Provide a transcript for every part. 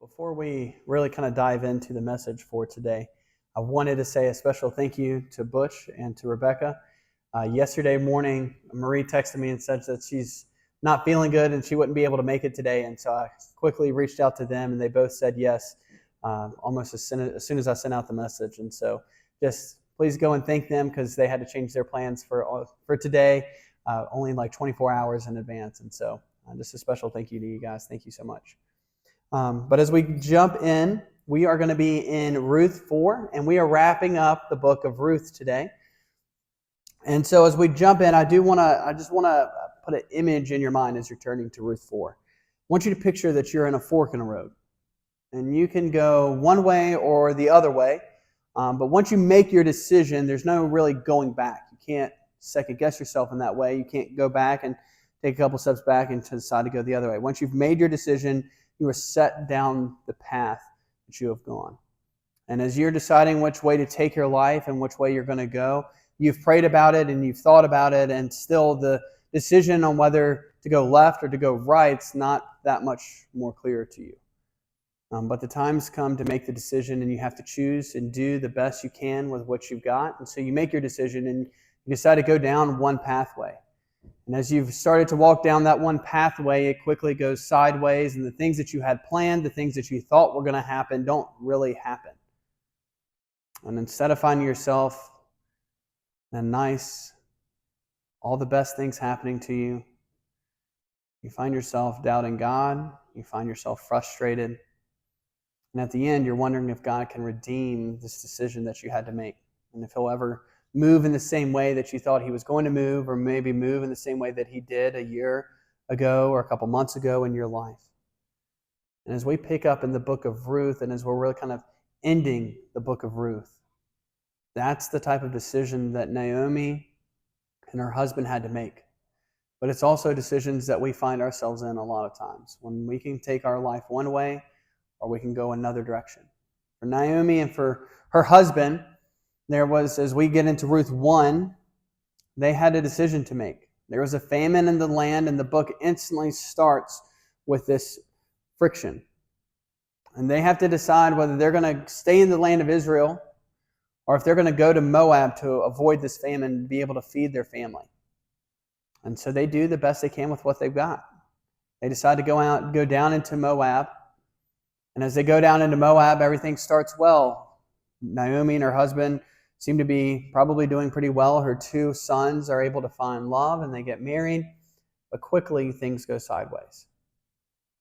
Before we really kind of dive into the message for today, I wanted to say a special thank you to Butch and to Rebecca. Yesterday morning, Marie texted me and said that she's not feeling good and she wouldn't be able to make it today. And so I quickly reached out to them and they both said yes almost as soon as I sent out the message. And so just please go and thank them because they had to change their plans for today only like 24 hours in advance. And so just a special thank you to you guys. Thank you so much. But as we jump in, we are going to be in Ruth 4, and we are wrapping up the book of Ruth today. And so as we jump in, I just want to put an image in your mind as you're turning to Ruth 4. I want you to picture that you're in a fork in a road, and you can go one way or the other way. But once you make your decision, there's no really going back. You can't second guess yourself in that way. You can't go back and take a couple steps back and decide to go the other way. Once you've made your decision, you are set down the path that you have gone. And as you're deciding which way to take your life and which way you're going to go, you've prayed about it and you've thought about it, and still the decision on whether to go left or to go right's not that much more clear to you. But the time's come to make the decision, and you have to choose and do the best you can with what you've got. And so you make your decision and you decide to go down one pathway. And as you've started to walk down that one pathway, it quickly goes sideways, and the things that you had planned, the things that you thought were going to happen, don't really happen. And instead of finding yourself in all the best things happening to you, you find yourself doubting God, you find yourself frustrated, and at the end, you're wondering if God can redeem this decision that you had to make, and if He'll ever move in the same way that you thought He was going to move, or maybe move in the same way that He did a year ago or a couple months ago in your life. And as we pick up in the book of Ruth, and as we're really kind of ending the book of Ruth, that's the type of decision that Naomi and her husband had to make. But it's also decisions that we find ourselves in a lot of times, when we can take our life one way or we can go another direction. For Naomi and for her husband, there was, as we get into Ruth 1, they had a decision to make. There was a famine in the land, and the book instantly starts with this friction. And they have to decide whether they're going to stay in the land of Israel or if they're going to go to Moab to avoid this famine and be able to feed their family. And so they do the best they can with what they've got. They decide to go down into Moab. And as they go down into Moab, everything starts well. Naomi and her husband seem to be probably doing pretty well. Her two sons are able to find love and they get married. But quickly, things go sideways.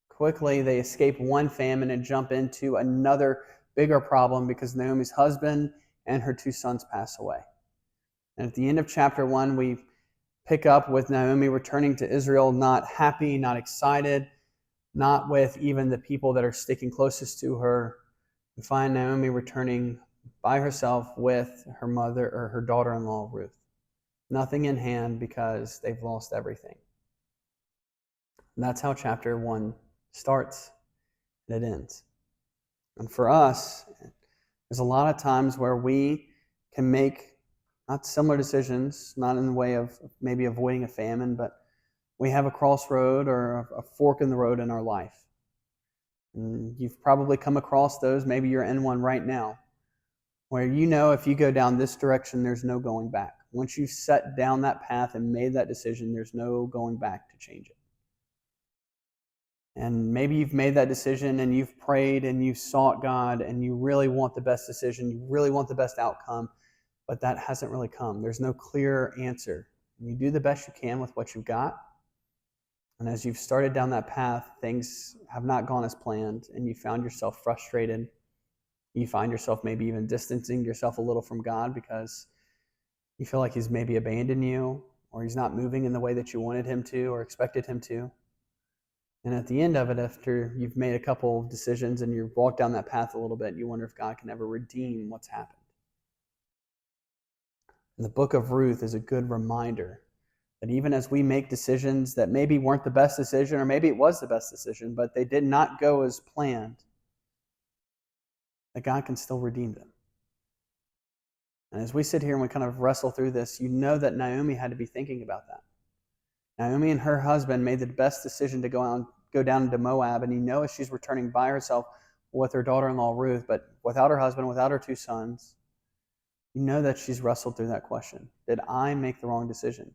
Quickly, they escape one famine and jump into another bigger problem because Naomi's husband and her two sons pass away. And at the end of chapter 1, we pick up with Naomi returning to Israel, not happy, not excited, not with even the people that are sticking closest to her. We find Naomi returning by herself with her mother or her daughter-in-law, Ruth. Nothing in hand because they've lost everything. And that's how chapter 1 starts and it ends. And for us, there's a lot of times where we can make not similar decisions, not in the way of maybe avoiding a famine, but we have a crossroad or a fork in the road in our life. And you've probably come across those. Maybe you're in one right now, where you know if you go down this direction, there's no going back. Once you've set down that path and made that decision, there's no going back to change it. And maybe you've made that decision and you've prayed and you've sought God and you really want the best decision, you really want the best outcome, but that hasn't really come. There's no clear answer. You do the best you can with what you've got. And as you've started down that path, things have not gone as planned and you found yourself frustrated. You find yourself maybe even distancing yourself a little from God because you feel like He's maybe abandoned you, or He's not moving in the way that you wanted Him to or expected Him to. And at the end of it, after you've made a couple of decisions and you've walked down that path a little bit, you wonder if God can ever redeem what's happened. And the book of Ruth is a good reminder that even as we make decisions that maybe weren't the best decision, or maybe it was the best decision, but they did not go as planned, that God can still redeem them. And as we sit here and we kind of wrestle through this, you know that Naomi had to be thinking about that. Naomi and her husband made the best decision to go down into Moab, and you know as she's returning by herself with her daughter-in-law Ruth, but without her husband, without her 2 sons, you know that she's wrestled through that question. Did I make the wrong decision?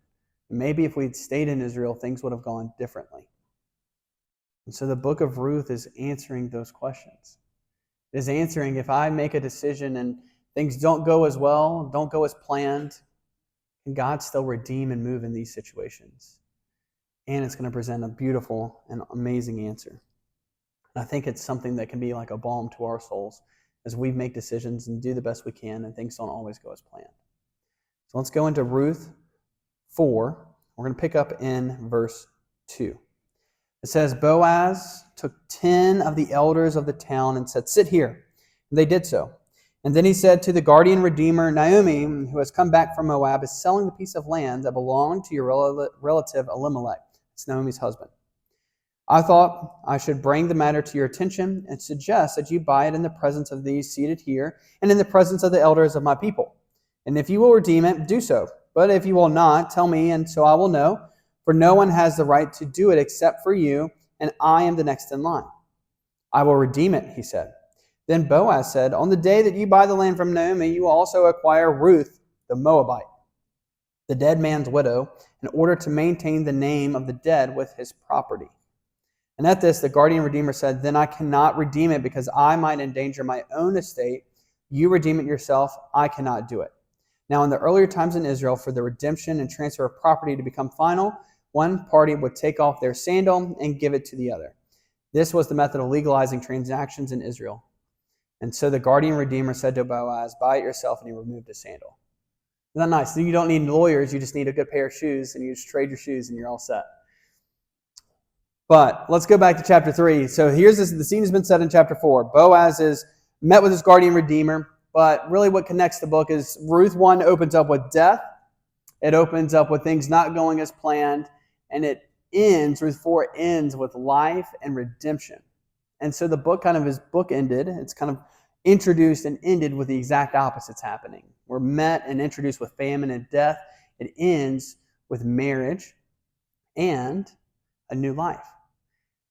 Maybe if we'd stayed in Israel, things would have gone differently. And so the book of Ruth is answering those questions. It is answering, if I make a decision and things don't go as well, don't go as planned, can God still redeem and move in these situations? And it's going to present a beautiful and amazing answer. And I think it's something that can be like a balm to our souls as we make decisions and do the best we can and things don't always go as planned. So let's go into Ruth 4. We're going to pick up in verse 2. It says, Boaz took 10 of the elders of the town and said, sit here. And they did so. And then he said to the guardian redeemer, Naomi, who has come back from Moab, is selling the piece of land that belonged to your relative Elimelech. It's Naomi's husband. I thought I should bring the matter to your attention and suggest that you buy it in the presence of these seated here and in the presence of the elders of my people. And if you will redeem it, do so. But if you will not, tell me, and so I will know. For no one has the right to do it except for you, and I am the next in line. I will redeem it, he said. Then Boaz said, on the day that you buy the land from Naomi, you will also acquire Ruth, the Moabite, the dead man's widow, in order to maintain the name of the dead with his property. And at this, the guardian redeemer said, then I cannot redeem it because I might endanger my own estate. You redeem it yourself. I cannot do it. Now, in the earlier times in Israel, for the redemption and transfer of property to become final, one party would take off their sandal and give it to the other. This was the method of legalizing transactions in Israel. And so the guardian redeemer said to Boaz, buy it yourself, and he removed his sandal. Isn't that nice? You don't need lawyers, you just need a good pair of shoes, and you just trade your shoes and you're all set. But let's go back to chapter 3. So here's this, the scene has been set in chapter 4. Boaz is met with his guardian redeemer, but really what connects the book is Ruth 1 opens up with death. It opens up with things not going as planned, and it ends, Ruth 4 ends with life and redemption. And so the book kind of is bookended. It's kind of introduced and ended with the exact opposites happening. We're met and introduced with famine and death. It ends with marriage and a new life.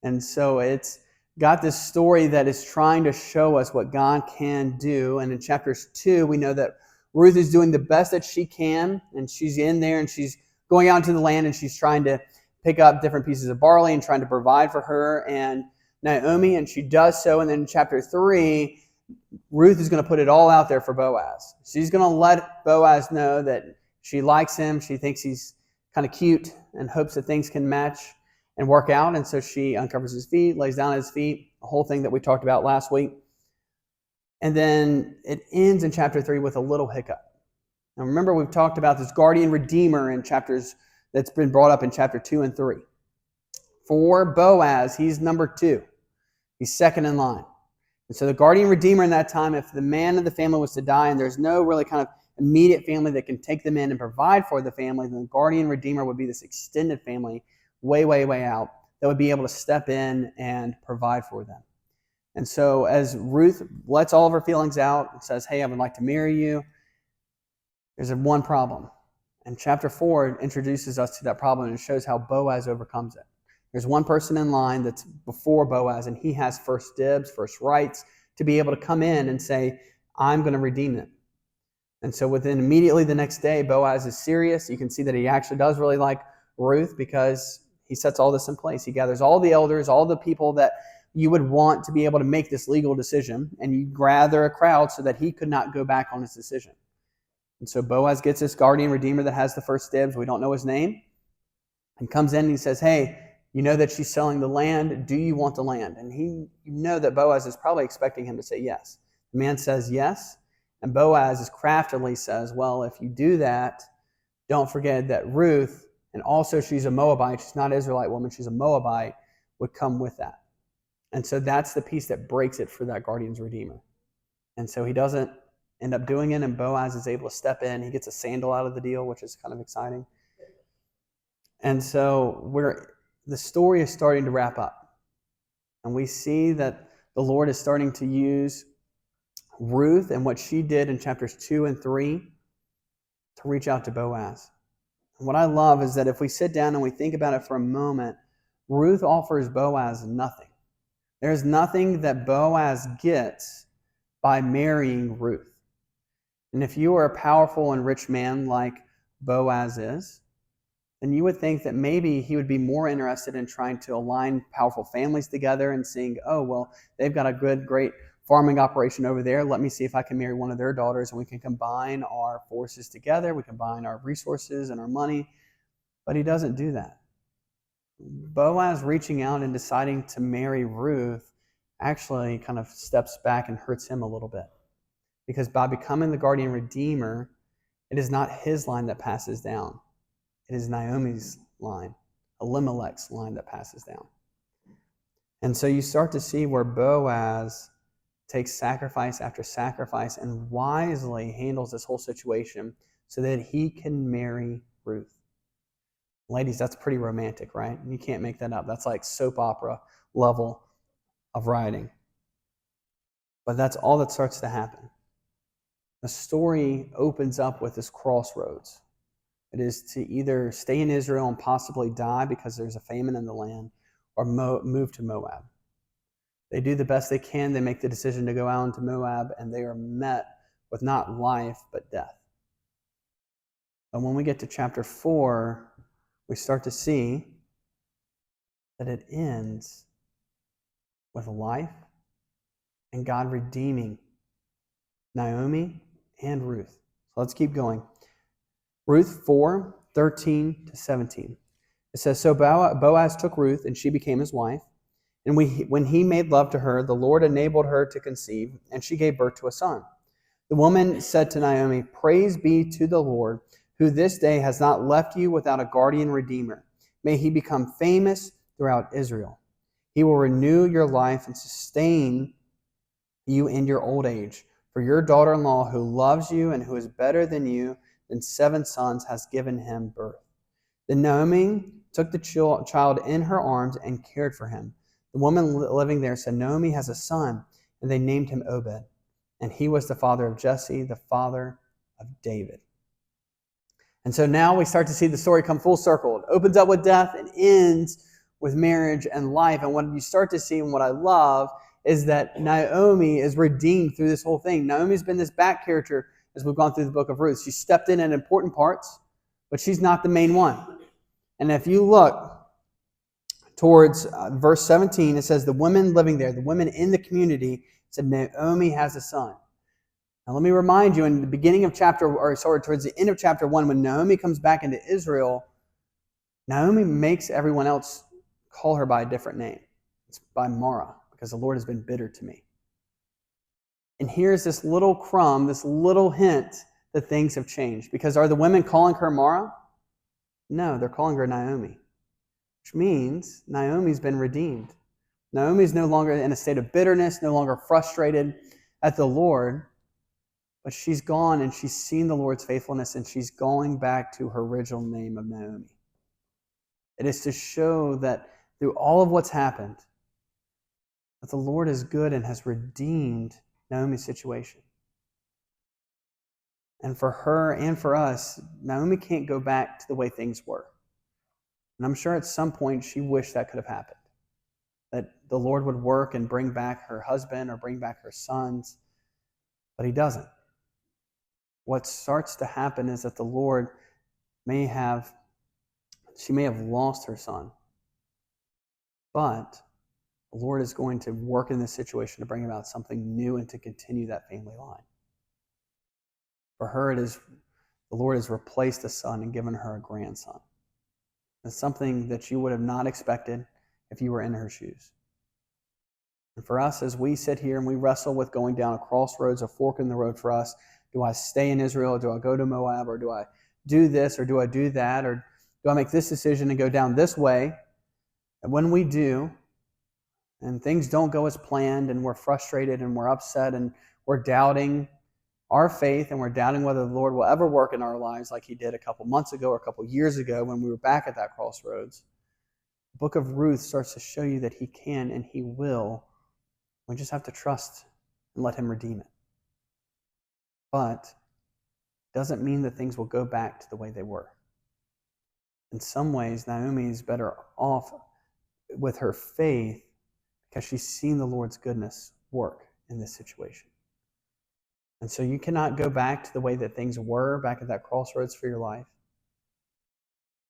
And so it's got this story that is trying to show us what God can do. And in chapters 2, we know that Ruth is doing the best that she can, and she's in there and she's going out into the land and she's trying to pick up different pieces of barley and trying to provide for her and Naomi, and she does so. And then in chapter 3, Ruth is going to put it all out there for Boaz. She's going to let Boaz know that she likes him, she thinks he's kind of cute, and hopes that things can match and work out. And so she uncovers his feet, lays down at his feet, the whole thing that we talked about last week. And then it ends in chapter 3 with a little hiccup. Now remember, we've talked about this guardian redeemer in chapters that's been brought up in chapter 2 and 3. For Boaz, he's number 2. He's second in line. And so the guardian redeemer in that time, if the man of the family was to die and there's no really kind of immediate family that can take them in and provide for the family, then the guardian redeemer would be this extended family way, way, way out that would be able to step in and provide for them. And so as Ruth lets all of her feelings out and says, hey, I would like to marry you, there's one problem. And chapter 4 introduces us to that problem and shows how Boaz overcomes it. There's one person in line that's before Boaz, and he has first dibs, first rights, to be able to come in and say, I'm going to redeem it. And so within immediately the next day, Boaz is serious. You can see that he actually does really like Ruth because he sets all this in place. He gathers all the elders, all the people that you would want to be able to make this legal decision, and you gather a crowd so that he could not go back on his decision. And so Boaz gets this guardian redeemer that has the first dibs. We don't know his name. And comes in and he says, hey, you know that she's selling the land. Do you want the land? And you know that Boaz is probably expecting him to say yes. The man says yes. And Boaz is craftily says, well, if you do that, don't forget that Ruth, and also she's a Moabite, she's not an Israelite woman, she's a Moabite, would come with that. And so that's the piece that breaks it for that guardian's redeemer. And so he doesn't end up doing it, and Boaz is able to step in. He gets a sandal out of the deal, which is kind of exciting. And so the story is starting to wrap up. And we see that the Lord is starting to use Ruth and what she did in chapters 2 and 3 to reach out to Boaz. And what I love is that if we sit down and we think about it for a moment, Ruth offers Boaz nothing. There's nothing that Boaz gets by marrying Ruth. And if you are a powerful and rich man like Boaz is, then you would think that maybe he would be more interested in trying to align powerful families together and seeing, oh, well, they've got a good, great farming operation over there. Let me see if I can marry one of their daughters and we can combine our forces together. We combine our resources and our money. But he doesn't do that. Boaz reaching out and deciding to marry Ruth actually kind of steps back and hurts him a little bit. Because by becoming the guardian redeemer, it is not his line that passes down. It is Naomi's line, Elimelech's line that passes down. And so you start to see where Boaz takes sacrifice after sacrifice and wisely handles this whole situation so that he can marry Ruth. Ladies, that's pretty romantic, right? You can't make that up. That's like soap opera level of writing. But that's all that starts to happen. The story opens up with this crossroads. It is to either stay in Israel and possibly die because there's a famine in the land, or move to Moab. They do the best they can. They make the decision to go out into Moab, and they are met with not life, but death. But when we get to chapter 4, we start to see that it ends with life and God redeeming Naomi and Ruth. So let's keep going. Ruth 4:13-17. It says, So Boaz took Ruth, and she became his wife. And when he made love to her, the Lord enabled her to conceive, and she gave birth to a son. The woman said to Naomi, Praise be to the Lord, who this day has not left you without a guardian redeemer. May he become famous throughout Israel. He will renew your life and sustain you in your old age. For your daughter-in-law, who loves you and who is better than you, and 7 sons, has given him birth. Then Naomi took the child in her arms and cared for him. The woman living there said, Naomi has a son, and they named him Obed. And he was the father of Jesse, the father of David. And so now we start to see the story come full circle. It opens up with death and ends with marriage and life. And what you start to see, and what I love, is that Naomi is redeemed through this whole thing. Naomi's been this back character as we've gone through the book of Ruth. She stepped in at important parts, but she's not the main one. And if you look towards verse 17, it says the women living there, the women in the community, said Naomi has a son. Now let me remind you, in the beginning of towards the end of chapter 1, when Naomi comes back into Israel, Naomi makes everyone else call her by a different name. It's by Mara, because the Lord has been bitter to me. And here's this little crumb, this little hint that things have changed. Because are the women calling her Mara? No, they're calling her Naomi, which means Naomi's been redeemed. Naomi's no longer in a state of bitterness, no longer frustrated at the Lord, but she's gone and she's seen the Lord's faithfulness, and she's going back to her original name of Naomi. It is to show that through all of what's happened, that the Lord is good and has redeemed Naomi's situation. And for her and for us, Naomi can't go back to the way things were. And I'm sure at some point she wished that could have happened. That the Lord would work and bring back her husband or bring back her sons. But he doesn't. What starts to happen is that the Lord she may have lost her son. But the Lord is going to work in this situation to bring about something new and to continue that family line. For her, the Lord has replaced a son and given her a grandson. It's something that you would have not expected if you were in her shoes. And for us, as we sit here and we wrestle with going down a crossroads, a fork in the road for us, do I stay in Israel, or do I go to Moab, or do I do this, or do I do that, or do I make this decision and go down this way? And when we do, and things don't go as planned, and we're frustrated, and we're upset, and we're doubting our faith, and we're doubting whether the Lord will ever work in our lives like he did a couple months ago or a couple years ago when we were back at that crossroads, the book of Ruth starts to show you that he can and he will. We just have to trust and let him redeem it. But it doesn't mean that things will go back to the way they were. In some ways, Naomi is better off with her faith because she's seen the Lord's goodness work in this situation. And so you cannot go back to the way that things were back at that crossroads for your life.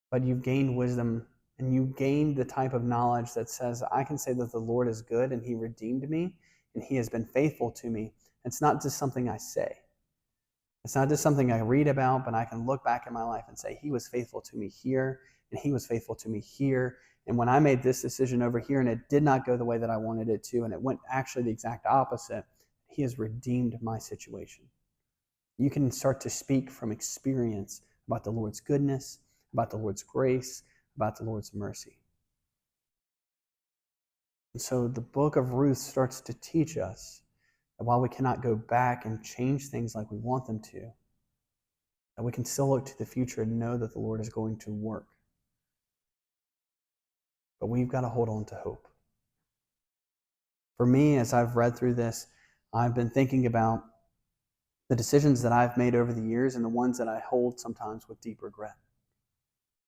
But you've gained wisdom and you've gained the type of knowledge that says, I can say that the Lord is good and he redeemed me and he has been faithful to me. It's not just something I say. It's not just something I read about, but I can look back in my life and say, he was faithful to me here and he was faithful to me here. And when I made this decision over here and it did not go the way that I wanted it to, and it went actually the exact opposite, he has redeemed my situation. You can start to speak from experience about the Lord's goodness, about the Lord's grace, about the Lord's mercy. And so the book of Ruth starts to teach us that while we cannot go back and change things like we want them to, that we can still look to the future and know that the Lord is going to work. But we've got to hold on to hope. For me, as I've read through this, I've been thinking about the decisions that I've made over the years and the ones that I hold sometimes with deep regret.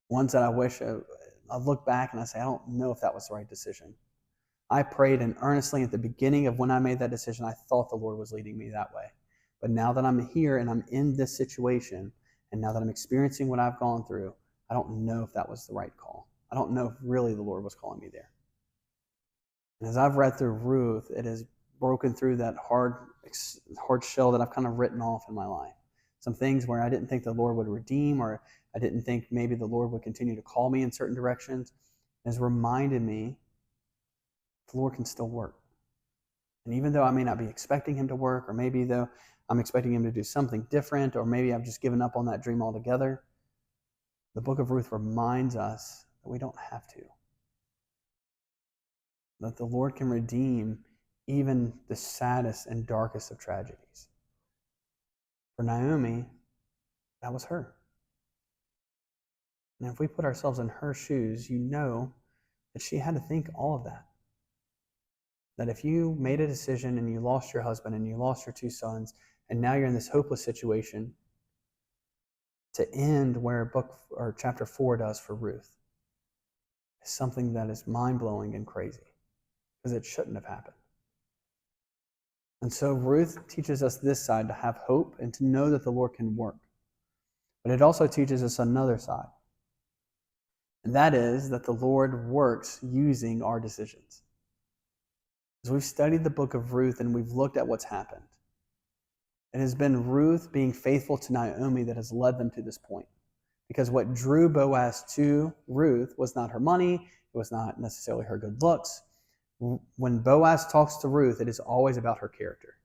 Ones that I wish I look back and I say, I don't know if that was the right decision. I prayed and earnestly at the beginning of when I made that decision, I thought the Lord was leading me that way. But now that I'm here and I'm in this situation, and now that I'm experiencing what I've gone through, I don't know if that was the right call. I don't know if really the Lord was calling me there. And as I've read through Ruth, it has broken through that hard shell that I've kind of written off in my life. Some things where I didn't think the Lord would redeem, or I didn't think maybe the Lord would continue to call me in certain directions, has reminded me the Lord can still work. And even though I may not be expecting him to work, or maybe though I'm expecting him to do something different, or maybe I've just given up on that dream altogether, the book of Ruth reminds us that we don't have to. That the Lord can redeem even the saddest and darkest of tragedies. For Naomi, that was her. And if we put ourselves in her shoes, you know that she had to think all of that. That if you made a decision and you lost your husband and you lost your 2 sons, and now you're in this hopeless situation, to end where chapter 4 does for Ruth is something that is mind-blowing and crazy, because it shouldn't have happened. And so Ruth teaches us this side, to have hope and to know that the Lord can work. But it also teaches us another side. And that is that the Lord works using our decisions. As we've studied the book of Ruth and we've looked at what's happened, it has been Ruth being faithful to Naomi that has led them to this point. Because what drew Boaz to Ruth was not her money, it was not necessarily her good looks. When Boaz talks to Ruth, it is always about her character.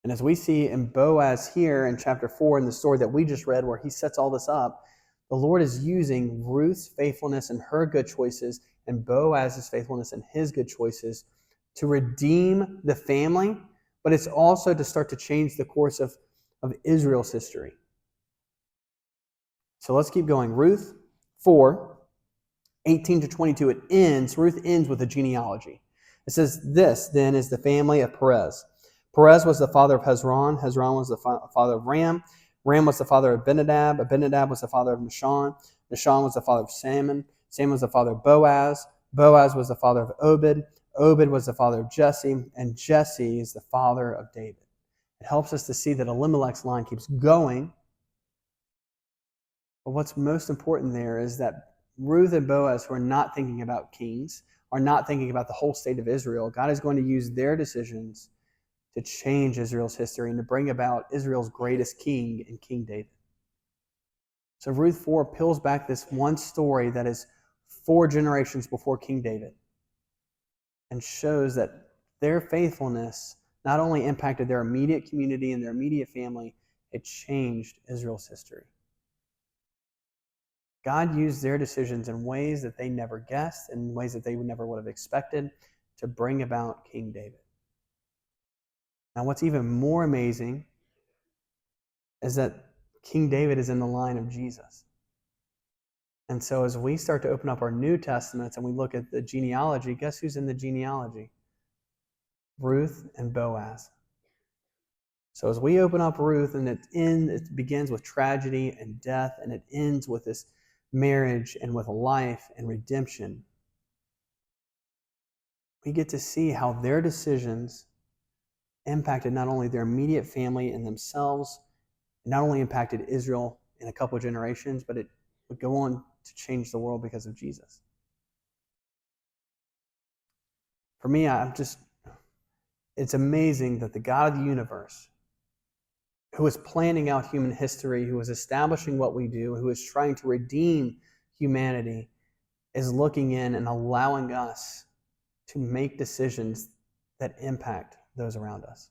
And as we see in Boaz here in chapter 4 in the story that we just read where he sets all this up, the Lord is using Ruth's faithfulness and her good choices and Boaz's faithfulness and his good choices to redeem the family, but it's also to start to change the course of Israel's history. So let's keep going. Ruth 4, 18 to 22, Ruth ends with a genealogy. It says, this then is the family of Perez. Perez was the father of Hezron. Hezron was the father of Ram. Ram was the father of Abinadab. Abinadab was the father of Nahshon. Nahshon was the father of Salmon. Salmon was the father of Boaz. Boaz was the father of Obed. Obed was the father of Jesse. And Jesse is the father of David. It helps us to see that Elimelech's line keeps going. But what's most important there is that Ruth and Boaz, who are not thinking about kings, are not thinking about the whole state of Israel. God is going to use their decisions to change Israel's history and to bring about Israel's greatest king in King David. So Ruth 4 peels back this one story that is 4 generations before King David and shows that their faithfulness not only impacted their immediate community and their immediate family, it changed Israel's history. God used their decisions in ways that they never guessed, in ways that they never would have expected, to bring about King David. Now, what's even more amazing is that King David is in the line of Jesus. And so as we start to open up our New Testaments and we look at the genealogy, guess who's in the genealogy? Ruth and Boaz. So as we open up Ruth, and it begins with tragedy and death, and it ends with this marriage and with life and redemption. we get to see how their decisions impacted not only their immediate family and themselves, it not only impacted Israel in a couple of generations, but it would go on to change the world because of Jesus. For me, it's amazing that the God of the universe, who is planning out human history, who is establishing what we do, who is trying to redeem humanity, is looking in and allowing us to make decisions that impact those around us.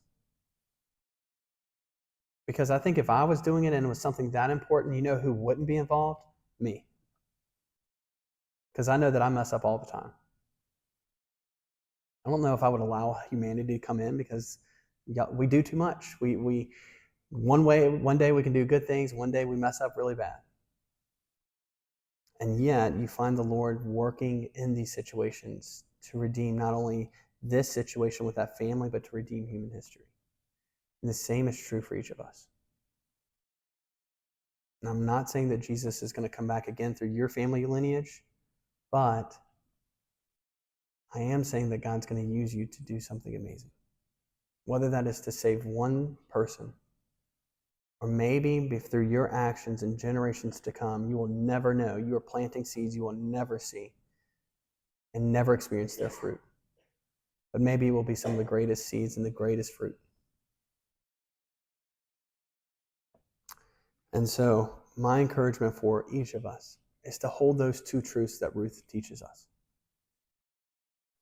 Because I think if I was doing it and it was something that important, you know who wouldn't be involved? Me. Because I know that I mess up all the time. I don't know if I would allow humanity to come in because we do too much. One day we can do good things, one day we mess up really bad. And yet you find the Lord working in these situations to redeem not only this situation with that family, but to redeem human history. And the same is true for each of us. And I'm not saying that Jesus is going to come back again through your family lineage, but I am saying that God's going to use you to do something amazing. Whether that is to save one person, or maybe through your actions in generations to come, you will never know. You are planting seeds you will never see and never experience their fruit. But maybe it will be some of the greatest seeds and the greatest fruit. And so my encouragement for each of us is to hold those two truths that Ruth teaches us.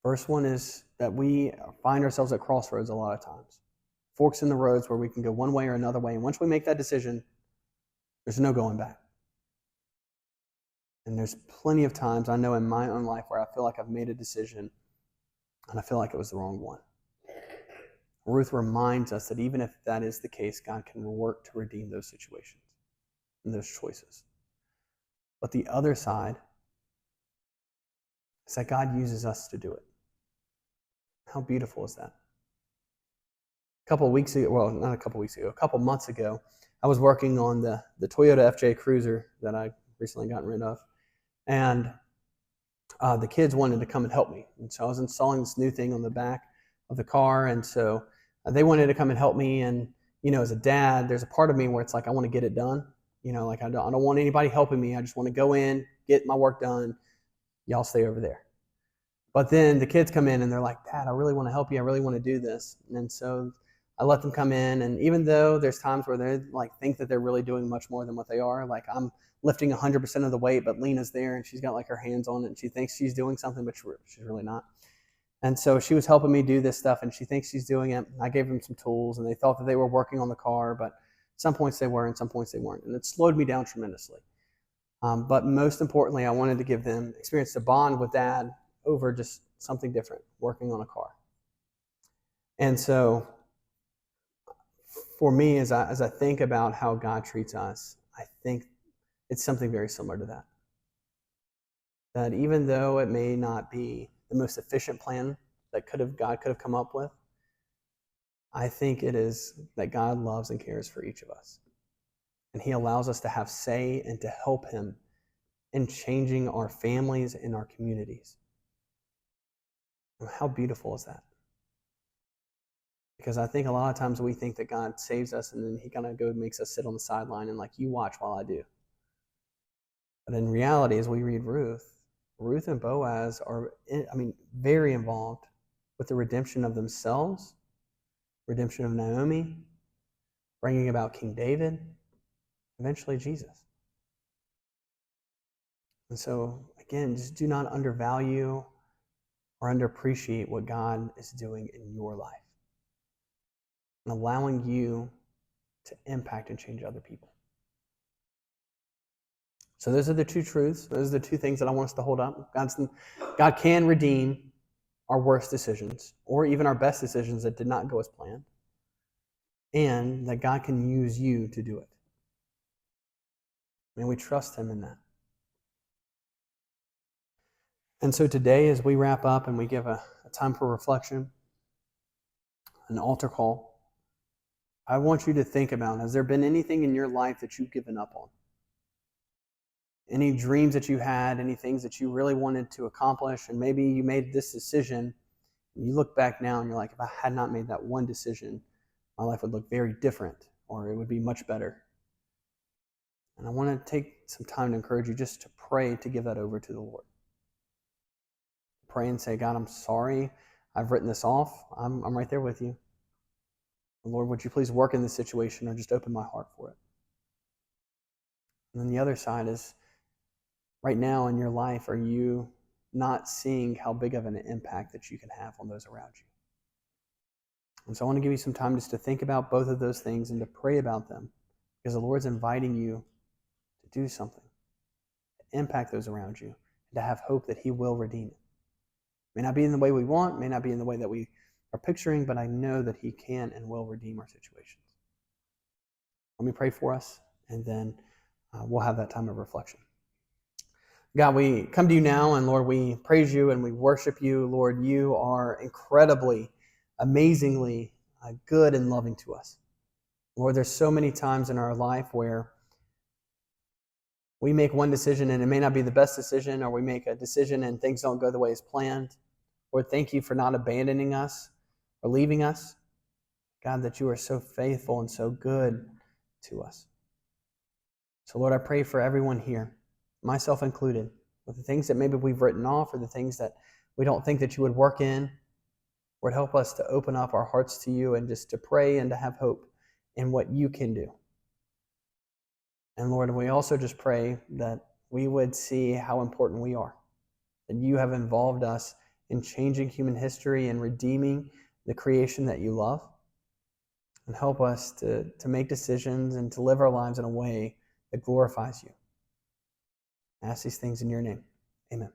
First one is that we find ourselves at crossroads a lot of times. Forks in the roads where we can go one way or another way. And once we make that decision, there's no going back. And there's plenty of times I know in my own life where I feel like I've made a decision and I feel like it was the wrong one. Ruth reminds us that even if that is the case, God can work to redeem those situations and those choices. But the other side is that God uses us to do it. How beautiful is that? A couple months ago, I was working on the Toyota FJ Cruiser that I recently gotten rid of. And the kids wanted to come and help me. And so I was installing this new thing on the back of the car. And so they wanted to come and help me. And, as a dad, there's a part of me where it's like, I want to get it done. Like I don't want anybody helping me. I just want to go in, get my work done. Y'all stay over there. But then the kids come in and they're like, Dad, I really want to help you. I really want to do this. And so I let them come in. And even though there's times where they think that they're really doing much more than what they are, like I'm lifting 100% of the weight, but Lena's there and she's got her hands on it and she thinks she's doing something, but she's really not. And so she was helping me do this stuff and she thinks she's doing it. I gave them some tools and they thought that they were working on the car, but some points they were and some points they weren't. And it slowed me down tremendously. But most importantly, I wanted to give them experience to bond with Dad over just something different, working on a car. And so for me, as I think about how God treats us, I think it's something very similar to that. That even though it may not be the most efficient plan that God could have come up with, I think it is that God loves and cares for each of us. And He allows us to have say and to help Him in changing our families and our communities. And how beautiful is that? Because I think a lot of times we think that God saves us and then He kind of makes us sit on the sideline and you watch while I do. But in reality, as we read Ruth and Boaz are, very involved with the redemption of themselves, redemption of Naomi, bringing about King David, eventually Jesus. And so, again, just do not undervalue or underappreciate what God is doing in your life and allowing you to impact and change other people. So those are the two truths. Those are the two things that I want us to hold up. God can redeem our worst decisions or even our best decisions that did not go as planned, and that God can use you to do it. And we trust Him in that. And so today, as we wrap up and we give a time for reflection, an altar call, I want you to think about, has there been anything in your life that you've given up on? Any dreams that you had, any things that you really wanted to accomplish, and maybe you made this decision You look back now and you're like, if I had not made that one decision, my life would look very different, or it would be much better. And I want to take some time to encourage you just to pray to give that over to the Lord. Pray and say, God, I'm sorry. I've written this off. I'm right there with you. Lord, would you please work in this situation, or just open my heart for it? And then the other side is, right now in your life, are you not seeing how big of an impact that you can have on those around you? And so I want to give you some time just to think about both of those things and to pray about them, because the Lord's inviting you to do something, to impact those around you, and to have hope that He will redeem it. May not be in the way we want, may not be in the way that we are picturing, but I know that He can and will redeem our situations. Let me pray for us, and then we'll have that time of reflection. God, we come to you now, and Lord, we praise you and we worship you. Lord, you are incredibly, amazingly good and loving to us. Lord, there's so many times in our life where we make one decision and it may not be the best decision, or we make a decision and things don't go the way as planned. Lord, thank you for not abandoning us or leaving us. God, that you are so faithful and so good to us. So Lord, I pray for everyone here, myself included, with the things that maybe we've written off, or the things that we don't think that you would work in. Lord, help us to open up our hearts to you and just to pray and to have hope in what you can do. And Lord, we also just pray that we would see how important we are, that you have involved us in changing human history and redeeming the creation that you love. And help us to make decisions and to live our lives in a way that glorifies you. I ask these things in your name. Amen.